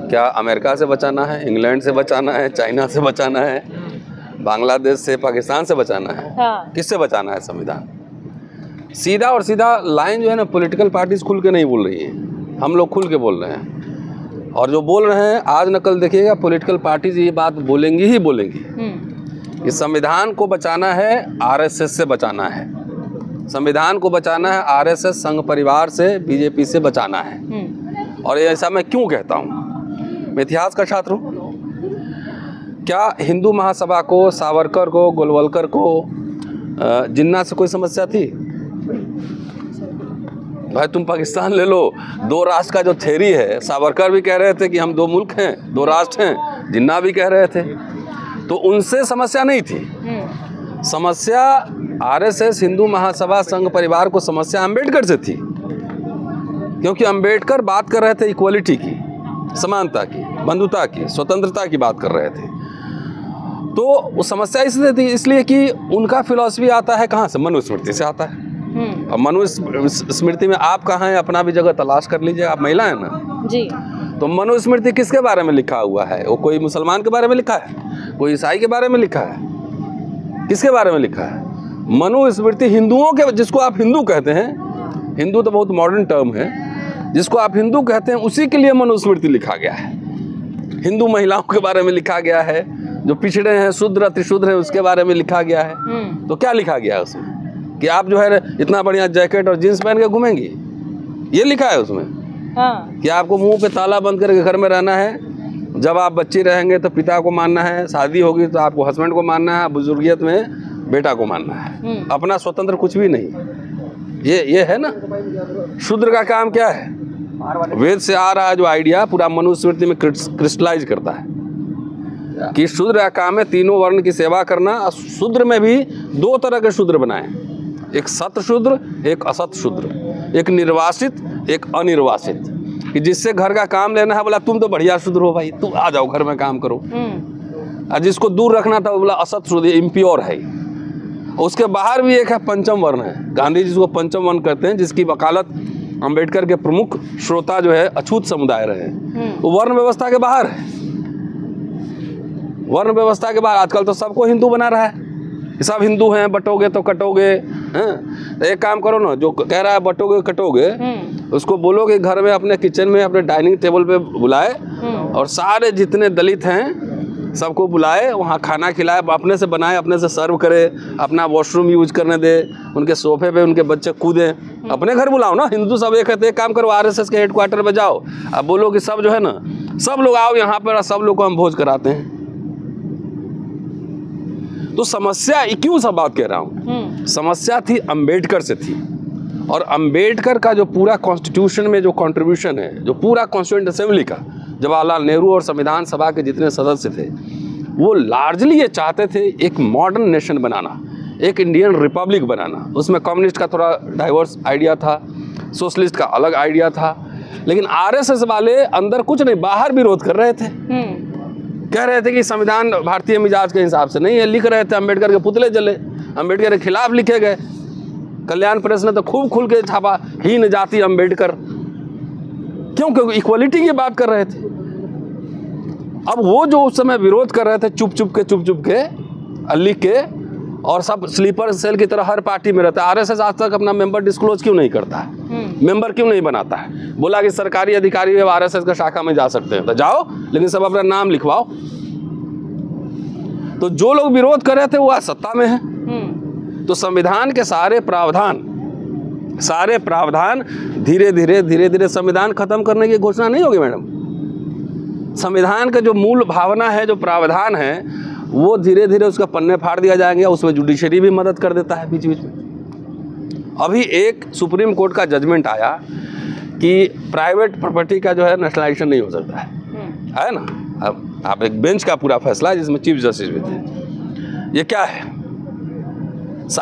क्या अमेरिका से बचाना है, इंग्लैंड से बचाना है, चाइना से बचाना है, बांग्लादेश से, पाकिस्तान से बचाना है? हाँ। किससे बचाना है संविधान? सीधा और सीधा लाइन जो है ना, पॉलिटिकल पार्टीज खुल के नहीं बोल रही हैं, हम लोग खुल के बोल रहे हैं। और जो बोल रहे हैं आज न कल देखिएगा, पॉलिटिकल पार्टीज ये बात बोलेंगी ही बोलेंगी कि संविधान को बचाना है, आरएसएस से बचाना है, संविधान को बचाना है, आरएसएस संघ परिवार से, बीजेपी से बचाना है। और ऐसा मैं क्यों कहता हूँ? मैं इतिहास का छात्र हूँ। क्या हिंदू महासभा को, सावरकर को, गोलवलकर को, जिन्ना से कोई समस्या थी? भाई तुम पाकिस्तान ले लो, दो राष्ट्र का जो थ्योरी है, सावरकर भी कह रहे थे कि हम दो मुल्क हैं, दो राष्ट्र हैं, जिन्ना भी कह रहे थे, तो उनसे समस्या नहीं थी। समस्या आरएसएस, हिंदू महासभा, संघ परिवार को समस्या अम्बेडकर से थी, क्योंकि अम्बेडकर बात कर रहे थे इक्वलिटी की, समानता की, बंधुता की, स्वतंत्रता की बात कर रहे थे। तो वो समस्या इसलिए थी, इसलिए कि उनका फिलॉसफी आता है कहाँ से? मनुस्मृति से आता है। अब मनुस्मृति में आप कहाँ हैं, अपना भी जगह तलाश कर लीजिए। आप महिला हैं ना जी। तो मनुस्मृति किसके बारे में लिखा हुआ है? वो कोई मुसलमान के बारे में लिखा है, कोई ईसाई के बारे में लिखा है, किसके बारे में लिखा है? मनुस्मृति हिंदुओं के, जिसको आप हिंदू कहते हैं, हिंदू तो बहुत मॉडर्न टर्म है, जिसको आप हिंदू कहते हैं उसी के लिए मनुस्मृति लिखा गया है। हिंदू महिलाओं के बारे में लिखा गया है, जो पिछड़े हैं, शूद्र अतिशूद्र हैं, उसके बारे में लिखा गया है। तो क्या लिखा गया है उसमें? कि आप जो है इतना बढ़िया जैकेट और जींस पहन के घूमेंगी, ये लिखा है उसमें? हाँ। कि आपको मुंह पे ताला बंद करके घर में रहना है, जब आप बच्ची रहेंगे तो पिता को मानना है, शादी होगी तो आपको हस्बैंड को मानना है, बुजुर्गियत में बेटा को मानना है, अपना स्वतंत्र कुछ भी नहीं। ये है ना। शूद्र का काम क्या है? वेद से आ रहा है जो आइडिया, पूरा मनुस्मृति में क्रिस्टलाइज करता है कि शूद्र का काम है तीनों वर्ण की सेवा करना। शूद्र में भी दो तरह के शूद्र बनाए, एक सत शूद्र, एक असत शूद्र, एक निर्वासित, एक अनिर्वासित। कि जिससे घर का काम लेना है, बोला तुम तो बढ़िया शूद्र हो भाई, तुम आ जाओ घर में काम करो। और जिसको दूर रखना था, बोला असत शूद्र, इम्प्योर है। उसके बाहर भी एक है पंचम वर्ण है, गांधी जी जिसको पंचम वर्ण कहते हैं, जिसकी वकालत अंबेडकर के प्रमुख श्रोता जो है अछूत समुदाय रहे हैं। वो वर्ण व्यवस्था के बाहर है, वर्ण व्यवस्था के बाहर। आजकल तो सबको हिंदू बना रहा है, सब हिंदू हैं, बटोगे तो कटोगे। हैं? एक काम करो ना, जो कह रहा है बटोगे कटोगे, उसको बोलो कि घर में अपने किचन में अपने डाइनिंग टेबल पे बुलाए और सारे जितने दलित हैं सबको बुलाए, वहाँ खाना खिलाए, अपने से बनाए, अपने से सर्व करे, अपना वॉशरूम यूज करने दे, उनके सोफे पे उनके बच्चे कूदें। अपने घर बुलाओ ना। हिंदू सब एक है, एक काम करो, आरएसएस के हेडक्वार्टर पे जाओ, अब बोलो कि सब जो है ना, सब लोग आओ यहाँ पर, सब लोग को हम भोज कराते हैं। तो समस्या क्यों सब बात कह रहा हूँ, समस्या थी अम्बेडकर से थी। और अम्बेडकर का जो पूरा कॉन्स्टिट्यूशन में जो कंट्रीब्यूशन है, जो पूरा कॉन्स्टिट्यूएंट असेंबली का, जवाहरलाल नेहरू और संविधान सभा के जितने सदस्य थे, वो लार्जली ये चाहते थे एक मॉडर्न नेशन बनाना, एक इंडियन रिपब्लिक बनाना। उसमें कम्युनिस्ट का थोड़ा डाइवर्स आइडिया था, सोशलिस्ट का अलग आइडिया था, लेकिन आरएसएस वाले अंदर कुछ नहीं, बाहर विरोध कर रहे थे। कह रहे थे कि संविधान भारतीय मिजाज के हिसाब से नहीं है, लिख रहे थे, अम्बेडकर के पुतले जले, अम्बेडकर के खिलाफ लिखे गए। कल्याण प्रेस ने तो खूब खुल के छापा, हीन जाति अम्बेडकर। क्यों? क्योंकि इक्वलिटी की बात कर रहे थे। अब वो जो उस समय विरोध कर रहे थे, चुप चुप के लिख के, और सब स्लीपर सेल की तरह हर पार्टी में रहता है। आरएसएस आज तक अपना मेंबर डिस्क्लोज क्यों नहीं करता है, मेंबर क्यों नहीं बनाता है? बोला कि सरकारी अधिकारी आरएसएस का शाखा में जा सकते हैं, तो जाओ, लेकिन सब अपना नाम लिखवाओ। तो जो लोग विरोध कर रहे थे वो आज सत्ता में है। तो संविधान के सारे प्रावधान धीरे धीरे संविधान खत्म करने की घोषणा नहीं होगी मैडम। संविधान का जो मूल भावना है, जो प्रावधान है, वो धीरे धीरे उसका पन्ने फाड़ दिया जाएंगे। उसमें जुडिशरी भी मदद कर देता है बीच बीच में। अभी एक सुप्रीम कोर्ट का जजमेंट आया कि प्राइवेट प्रॉपर्टी का जो है नेशनलाइजेशन नहीं हो सकता है ना। अब आप एक बेंच का पूरा फैसला है जिसमें चीफ जस्टिस भी थे। ये क्या है?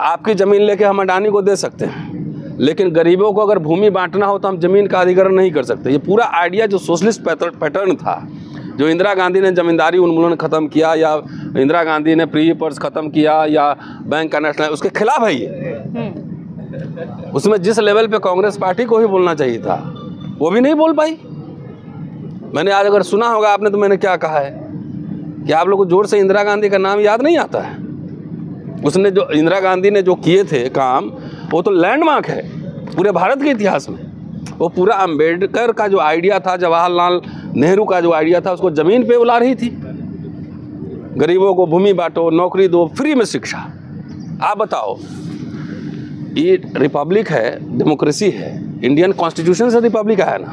आपकी ज़मीन लेके हम अडानी को दे सकते हैं, लेकिन गरीबों को अगर भूमि बांटना हो तो हम ज़मीन का अधिग्रहण नहीं कर सकते। ये पूरा आइडिया जो सोशलिस्ट पैटर्न था, जो इंदिरा गांधी ने जमींदारी उन्मूलन ख़त्म किया, या इंदिरा गांधी ने प्री पर्स ख़त्म किया, या बैंक का नेशनल, उसके खिलाफ है ये। उसमें जिस लेवल पे कांग्रेस पार्टी को ही बोलना चाहिए था वो भी नहीं बोल पाई। मैंने आज अगर सुना होगा आपने तो मैंने क्या कहा है कि आप लोग को जोर से इंदिरा गांधी का नाम याद नहीं आता है। उसने जो इंदिरा गांधी ने जो किए थे काम वो तो लैंडमार्क है पूरे भारत के इतिहास में। वो पूरा अंबेडकर का जो आइडिया था, जवाहरलाल नेहरू का जो आइडिया था, उसको ज़मीन पे उला रही थी। गरीबों को भूमि बांटो, नौकरी दो, फ्री में शिक्षा। आप बताओ, ये रिपब्लिक है, डेमोक्रेसी है, इंडियन कॉन्स्टिट्यूशन से रिपब्लिक है ना।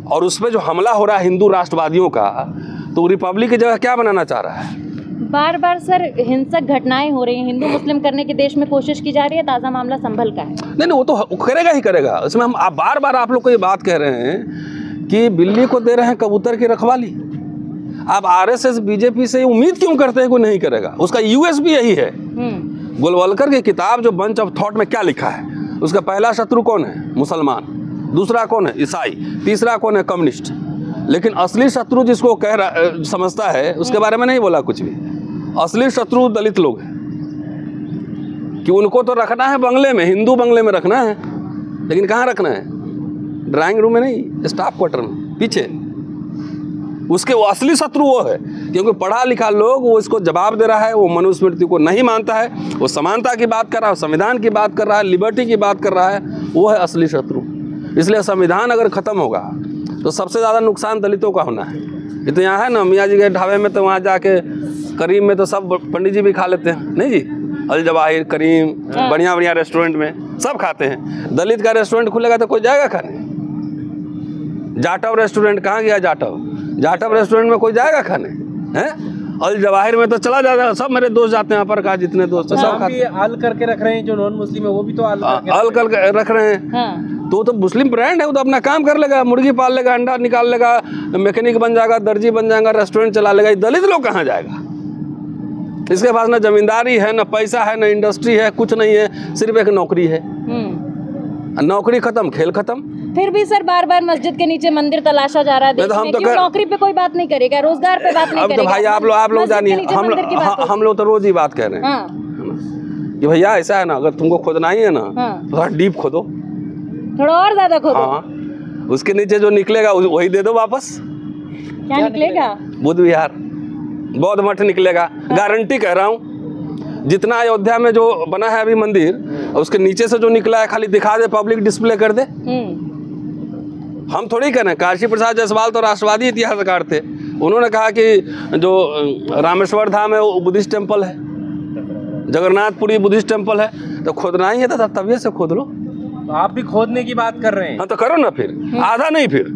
और उस पर जो हमला हो रहा है हिंदू राष्ट्रवादियों का, तो रिपब्लिक की जगह क्या बनाना चाह रहा है? बार बार सर हिंसक घटनाएं हो रही हैं, हिंदू मुस्लिम करने की देश में कोशिश की जा रही है। ताज़ा मामला संभल का है। नहीं, वो तो करेगा ही करेगा। इसमें हम बार बार आप लोग को ये बात कह रहे हैं कि बिल्ली को दे रहे हैं कबूतर की रखवाली। आप आरएसएस बीजेपी से उम्मीद क्यों करते हैं कोई नहीं करेगा? उसका यूएसपी यही है। गोलवलकर की किताब जो बंच ऑफ थॉट में क्या लिखा है, उसका पहला शत्रु कौन है? मुसलमान। दूसरा कौन है? ईसाई। तीसरा कौन है? कम्युनिस्ट। लेकिन असली शत्रु जिसको समझता है उसके बारे में नहीं बोला कुछ भी। असली शत्रु दलित लोग हैं कि उनको तो रखना है बंगले में, हिंदू बंगले में रखना है, लेकिन कहाँ रखना है? ड्राइंग रूम में नहीं, स्टाफ क्वार्टर में पीछे। उसके वो असली शत्रु वो है, क्योंकि पढ़ा लिखा लोग वो इसको जवाब दे रहा है, वो मनुस्मृति को नहीं मानता है, वो समानता की बात कर रहा है, संविधान की बात कर रहा है, लिबर्टी की बात कर रहा है, वो है असली शत्रु। इसलिए संविधान अगर ख़त्म होगा तो सबसे ज़्यादा नुकसान दलितों का होना है। ये तो यहाँ है ना, मियाँ जी के ढाबे में तो वहाँ जाके करीम में तो सब पंडित जी भी खा लेते हैं, नहीं जी? अल जवाहिर, करीम, बढ़िया बढ़िया रेस्टोरेंट में सब खाते हैं। दलित का रेस्टोरेंट खुलेगा तो कोई जाएगा खाने? जाटव रेस्टोरेंट कहाँ गया? जाटव रेस्टोरेंट में कोई जाएगा खाने हैं? अल जवाहिर में तो चला जाता, सब मेरे दोस्त जाते हैं, पर कहा जितने दोस्त हैं सब खाते। अल करके रख रहे हैं, जो नॉन मुस्लिम है वो भी तो अल करके रख रहे हैं। तो मुस्लिम ब्रांड है, वो तो अपना काम कर लेगा, मुर्गी पाल लेगा, अंडा निकाल लेगा, मैकेनिक बन जाएगा, दर्जी बन जाएगा, रेस्टोरेंट चला लेगा। दलित लोग कहाँ जाएगा? इसके पास ना जमींदारी है, ना पैसा है, ना इंडस्ट्री है, कुछ नहीं है, सिर्फ एक नौकरी है। नौकरी खत्म, खेल खत्म। फिर भी सर बार बार मस्जिद के नीचे मंदिर तलाशा जा रहा है। हम तो नौकरी पे कोई बात नहीं करेगा, रोजगार पे बात नहीं करेगा। अब तो भाई आप लोग जानिए, हम लोग तो रोज ही बात कर रहे हैं कि भैया ऐसा है ना, अगर तुमको खोदना ही है ना थोड़ा डीप खोदो, थोड़ा और ज्यादा खोदो। हाँ, उसके नीचे जो निकलेगा वही दे दो वापस। क्या निकलेगा? बुद्ध विहार, बौद्ध मठ निकलेगा, गारंटी कह रहा हूँ। जितना अयोध्या में जो बना है अभी मंदिर, उसके नीचे से जो निकला है खाली दिखा दे, पब्लिक डिस्प्ले कर दे। हम थोड़ी कह रहे हैं। काशी प्रसाद जायसवाल तो राष्ट्रवादी इतिहासकार थे, उन्होंने कहा कि जो रामेश्वर धाम है वो बुद्धिस्ट टेम्पल है, जगन्नाथपुरी बुद्धिस्ट टेम्पल है, तो खोदना ही है तो तबियत से खोद लो। तो आप भी खोदने की बात कर रहे हैं? हाँ तो करो ना, फिर आधा नहीं फिर।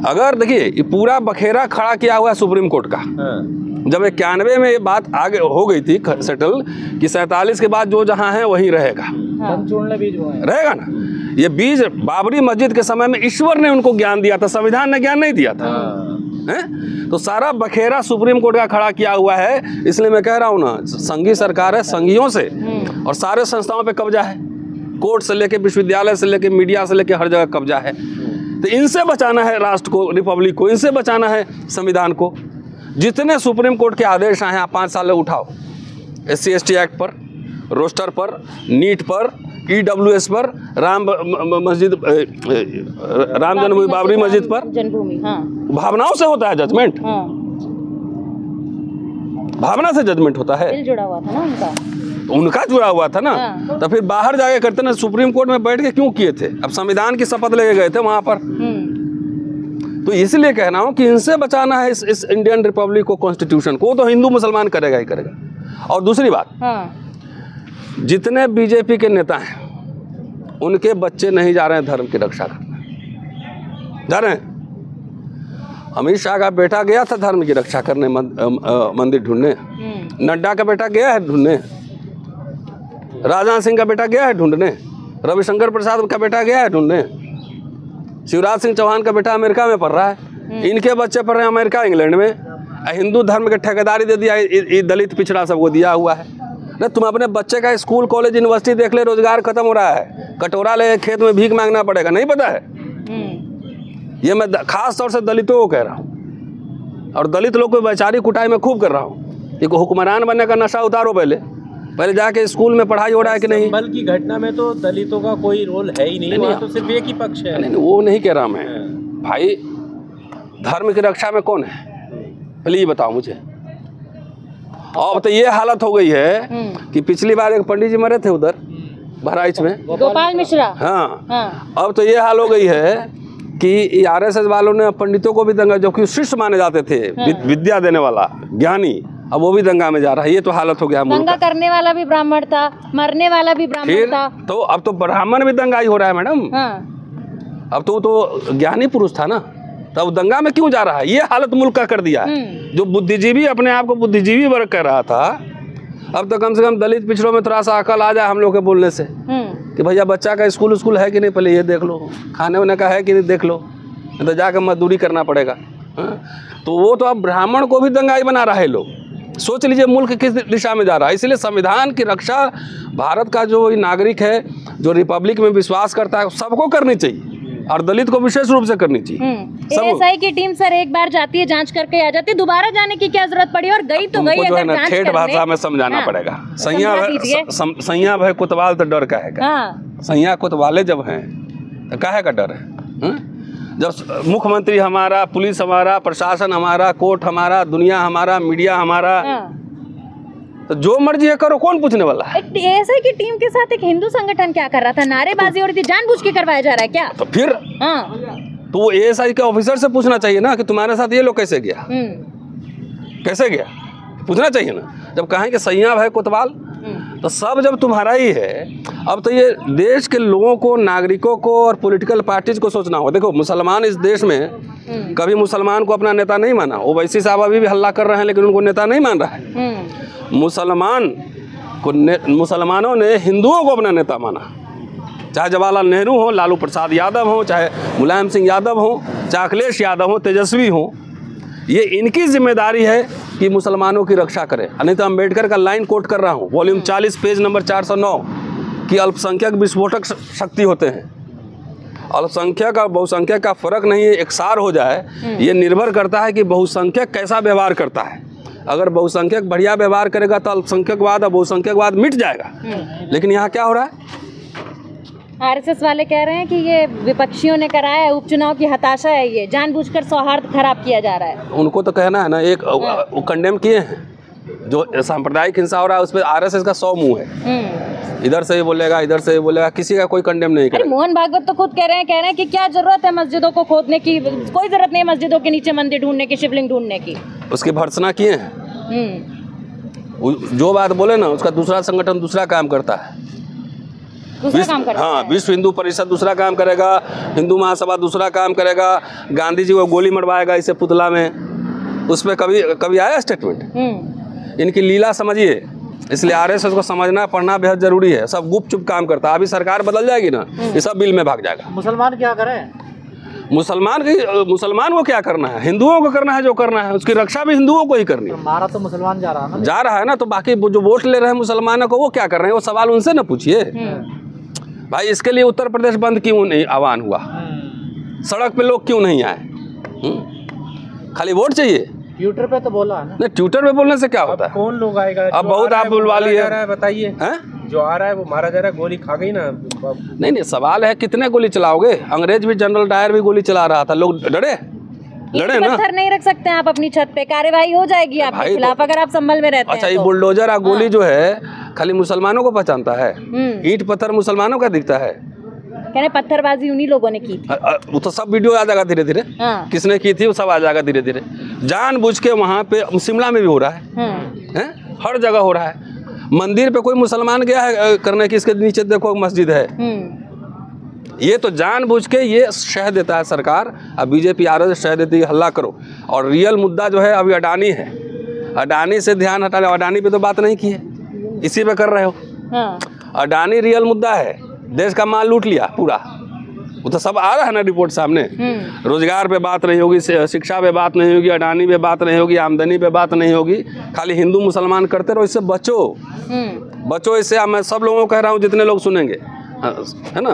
अगर देखिए ये पूरा बखेरा खड़ा किया हुआ है सुप्रीम कोर्ट का। जब 91 में ये बात आगे हो गई थी सेटल कि 47 के बाद जो जहाँ है वहीं रहेगा, रहेगा ना। ये बीज बाबरी मस्जिद के समय में ईश्वर ने उनको ज्ञान दिया था, संविधान ने ज्ञान नहीं दिया था। हैं? तो सारा बखेरा सुप्रीम कोर्ट का खड़ा किया हुआ है। इसलिए मैं कह रहा हूँ ना, संघी सरकार है, संघियों से और सारे संस्थाओं पे कब्जा है, कोर्ट से लेके विश्वविद्यालय से लेके मीडिया से लेके हर जगह कब्जा है। तो इनसे बचाना है राष्ट्र को, रिपब्लिक को, इनसे बचाना है संविधान को। जितने सुप्रीम कोर्ट के आदेश आए हैं आप 5 साल उठाओ, SC/ST एक्ट पर, रोस्टर पर, नीट पर, EWS पर, राम जन्मभूमि बाबरी मस्जिद पर, भावनाओं से होता है जजमेंट। भावना से जजमेंट होता है। दिल जुड़ा हुआ था ना उनका जुड़ा हुआ था ना। तो फिर बाहर जाके करते ना, सुप्रीम कोर्ट में बैठ के क्यों किए थे? अब संविधान की शपथ लेके गए थे वहां पर। तो इसलिए कह रहा हूं कि इनसे बचाना है इस इंडियन रिपब्लिक को, कॉन्स्टिट्यूशन को। तो हिंदू मुसलमान करेगा ही करेगा। और दूसरी बात, जितने बीजेपी के नेता हैं उनके बच्चे नहीं जा रहे हैं धर्म की रक्षा करने, जा रहे हैं। अमित शाह का बेटा गया था धर्म की रक्षा करने, मंदिर ढूंढने। नड्डा का बेटा गया है ढूंढने, राजनाथ सिंह का बेटा गया है ढूंढने, रविशंकर प्रसाद का बेटा गया है ढूंढने, शिवराज सिंह चौहान का बेटा अमेरिका में पढ़ रहा है, इनके बच्चे पढ़ रहे हैं अमेरिका इंग्लैंड में। हिंदू धर्म के ठेकेदारी दे दिया, दलित पिछड़ा सबको दिया हुआ है। नहीं, तुम अपने बच्चे का स्कूल कॉलेज यूनिवर्सिटी देख ले, रोजगार खत्म हो रहा है, कटोरा ले खेत में भीख मांगना पड़ेगा, नहीं पता है? ये मैं खास तौर से दलितों को कह रहा हूँ, और दलित लोग को वैचारिक कुटाई में खूब कर रहा हूँ। एक हुक्मरान बनने का नशा उतारो पहले, पहले जाके स्कूल में पढ़ाई हो रहा है कि नहीं? संभल की घटना में तो दलितों का कोई रोल है ही नहीं, वहाँ तो सिर्फ एक ही पक्ष है। नहीं, वो नहीं कह रहा मैं भाई, धर्म की रक्षा में कौन है पहले ये बताओ मुझे। और तो ये हालत हो गई है कि पिछली बार एक पंडित जी मरे थे उधर बहराइच में, गोपाल मिश्रा। हाँ, अब तो ये हाल हो गई है कि आरएसएस वालों ने पंडितों को भी दंगा, जो कि शिष्य माने जाते थे, विद्या देने वाला ज्ञानी, अब वो भी दंगा में जा रहा है। ये तो हालत हो गया। दंगा करने वाला भी ब्राह्मण था, मरने वाला भी ब्राह्मण था। तो अब तो ब्राह्मण भी दंगाई हो रहा है मैडम। अब तो ज्ञानी पुरुष था ना, तब दंगा में क्यों जा रहा है? ये हालत मुल्क का कर दिया है। जो बुद्धिजीवी अपने आप को बुद्धिजीवी वर्ग कर रहा था, अब तो कम से कम दलित पिछड़ों में थोड़ा सा अकल आ जाए हम लोग के बोलने से कि भैया बच्चा का स्कूल है कि नहीं, पहले ये देख लो, खाने वाने का है कि नहीं देख लो, नहीं तो जाकर मजदूरी करना पड़ेगा। तो वो तो अब ब्राह्मण को भी दंगाई बना रहा है लोग। सोच लीजिए मुल्क किस दिशा में जा रहा है। इसलिए संविधान की रक्षा भारत का जो नागरिक है, जो रिपब्लिक में विश्वास करता है, सबको करनी चाहिए, और दलित को विशेष रूप से करनी चाहिए। एएसआई की टीम सर एक बार जाती है, जांच करके आ जाती है, दोबारा जाने की क्या जरूरत पड़ी? और गई तो गई, अगर जांच ठेठ भाषा में समझाना पड़ेगा। सैया भाई कोतवाल तो डर काहेगा? सैया कोतवाले जब हैं तो काहे का डर है? जब मुख्यमंत्री हमारा, पुलिस हमारा, प्रशासन हमारा, कोर्ट हमारा, दुनिया हमारा, मीडिया हमारा, तो जो मर्जी है करो, कौन पूछने वाला है? एएसआई की टीम के साथ एक हिंदू संगठन क्या कर रहा था? नारेबाजी हो रही थी, जानबूझ के करवाया जा रहा है क्या? तो फिर तो वो एएसआई के ऑफिसर से पूछना चाहिए ना कि तुम्हारे साथ ये लोग कैसे गया, कैसे गया, पूछना चाहिए ना। जब कहें कि सैया भाई कोतवाल, तो सब जब तुम्हारा ही है, अब तो ये देश के लोगों को, नागरिकों को और पॉलिटिकल पार्टीज को सोचना हो। देखो, मुसलमान इस देश में कभी मुसलमान को अपना नेता नहीं माना। ओवैसी साहब अभी भी हल्ला कर रहे हैं, लेकिन उनको नेता नहीं मान रहा है। मुसलमानों ने हिंदुओं को अपना नेता माना, चाहे जवाहरलाल नेहरू हो, लालू प्रसाद यादव हो, चाहे मुलायम सिंह यादव हो, चाहे अखिलेश यादव हो, तेजस्वी हो। ये इनकी जिम्मेदारी है कि मुसलमानों की रक्षा करें। नहीं तो अम्बेडकर का लाइन कोट कर रहा हूँ, वॉल्यूम 40 पेज नंबर 409 कि अल्पसंख्यक विस्फोटक शक्ति होते हैं। अल्पसंख्यक और बहुसंख्यक का फर्क नहीं है, एकसार हो जाए। ये निर्भर करता है कि बहुसंख्यक कैसा व्यवहार करता है। अगर बहुसंख्यक बढ़िया व्यवहार करेगा तो अल्पसंख्यकवाद और बहुसंख्यकवाद मिट जाएगा। लेकिन यहाँ क्या हो रहा है? आरएसएस वाले कह रहे हैं कि ये विपक्षियों ने कराया है, उपचुनाव की हताशा है, ये जानबूझकर सौहार्द खराब किया जा रहा है। उनको तो कहना है ना, एक वो कंडेम किए हैं जो सांप्रदायिक हिंसा हो रहा है, उस पर आरएसएस का 100 मुंह है। इधर से ही बोलेगा, इधर से ही बोलेगा, किसी का कोई कंडेम नहीं करेगा। मोहन भागवत तो खुद कह रहे हैं कि क्या जरूरत है मस्जिदों को खोदने की? कोई जरूरत नहीं है मस्जिदों के नीचे मंदिर ढूंढने की, शिवलिंग ढूंढने की। उसकी भर्त्सना किए हैं। जो बात बोले ना, उसका दूसरा संगठन दूसरा काम करता है। हाँ, विश्व हिंदू परिषद दूसरा काम करेगा, हिंदू महासभा दूसरा काम करेगा, गांधी जी को गोली मरवाएगा इसे पुतला में। उसमें कभी आया स्टेटमेंट? इनकी लीला समझिए। इसलिए आरएसएस को समझना, पढ़ना बेहद जरूरी है। सब गुपचुप काम करता है। अभी सरकार बदल जाएगी ना, ये सब बिल में भाग जाएगा। मुसलमान क्या करें? मुसलमान को क्या करना है? हिंदुओं को करना है, जो करना है उसकी रक्षा भी हिंदुओं को ही करनी है। हमारा तो मुसलमान जा रहा है ना, जा रहा है ना, तो बाकी जो वोट ले रहे हैं मुसलमानों को, वो क्या कर रहे हैं? वो सवाल उनसे ना पूछिए भाई। इसके लिए उत्तर प्रदेश बंद क्यों नहीं आह्वान हुआ? सड़क पे लोग क्यों नहीं आए? खाली वोट चाहिए? ट्विटर पे तो बोला है ना। नहीं, ट्विटर पे बोलने से क्या होता है? कौन लोग आएगा? अब बहुत आप बुलवा लिए, बताइए। जो आ रहा है वो मारा जा रहा है, गोली खा गई ना। नहीं, सवाल है कितने गोली चलाओगे? अंग्रेज भी, जनरल डायर भी गोली चला रहा था, लोग लड़े ना। पत्थर नहीं रख सकते आप अपनी छत पे, कार्रवाई हो जाएगी आपके खिलाफ अगर आप संभल में रहते हैं। अच्छा, ये बुलडोजर और गोली जो है खाली मुसलमानों को पहचानता है? ईंट पत्थर मुसलमानों का दिखता है? कहने पत्थरबाजी उन्हीं लोगों ने की थी। वो तो सब वीडियो आ जाएगा धीरे धीरे। किसने की थी वो सब आ जाएगा धीरे धीरे। जानबूझ के वहाँ पे, शिमला में भी हो रहा है, हर जगह हो रहा है। मंदिर पे कोई मुसलमान गया है करने की, इसके नीचे देखो मस्जिद है। ये तो जानबूझ के ये शह देता है सरकार। अब बीजेपी आरएसएस शह देती है, हल्ला करो। और रियल मुद्दा जो है अभी अडानी है। अडानी से ध्यान हटा लो। अडानी पे तो बात नहीं की है, इसी पे कर रहे हो। अडानी रियल मुद्दा है। देश का माल लूट लिया पूरा, वो तो सब आ रहा है ना रिपोर्ट सामने। रोजगार पे बात नहीं होगी, शिक्षा पे बात नहीं होगी, अडानी पे बात नहीं होगी, आमदनी पे बात नहीं होगी। खाली हिंदू मुसलमान करते रहो। इससे बचो इससे। मैं सब लोगों को कह रहा हूँ, जितने लोग सुनेंगे, है ना,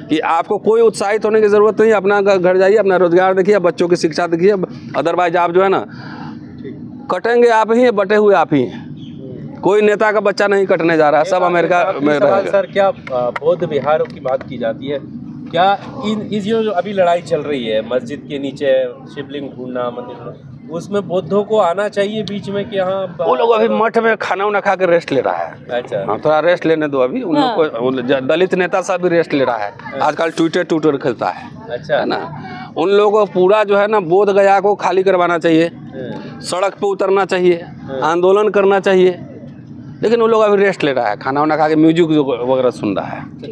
कि आपको कोई उत्साहित होने की ज़रूरत नहीं। अपना घर जाइए, अपना रोजगार देखिए, बच्चों की शिक्षा देखिए। अदरवाइज आप जो है ना, कटेंगे आप ही, बटे हुए आप ही हैं। कोई नेता का बच्चा नहीं कटने जा रहा है, सब अमेरिका में रहेगा। सर क्या बौद्ध विहारों की बात की जाती है, क्या इस जो अभी लड़ाई चल रही है मस्जिद के नीचे शिवलिंग ढूंढना, मंदिर ढूंढना, उसमें बौद्धों को आना चाहिए बीच में कि हाँ? वो लोग अभी मठ में खाना उना खा के रेस्ट ले रहा है। अच्छा, हाँ, थोड़ा रेस्ट लेने दो अभी उन लोग को। दलित नेता सब भी रेस्ट ले रहा है, आजकल ट्विटर खेलता है। अच्छा है ना, उन लोगों को पूरा जो है ना बोध गया को खाली करवाना चाहिए, सड़क पे उतरना चाहिए, आंदोलन करना चाहिए, लेकिन वो लोग अभी रेस्ट ले रहा है, खाना वाना खा के म्यूजिक वगैरह सुन रहा है।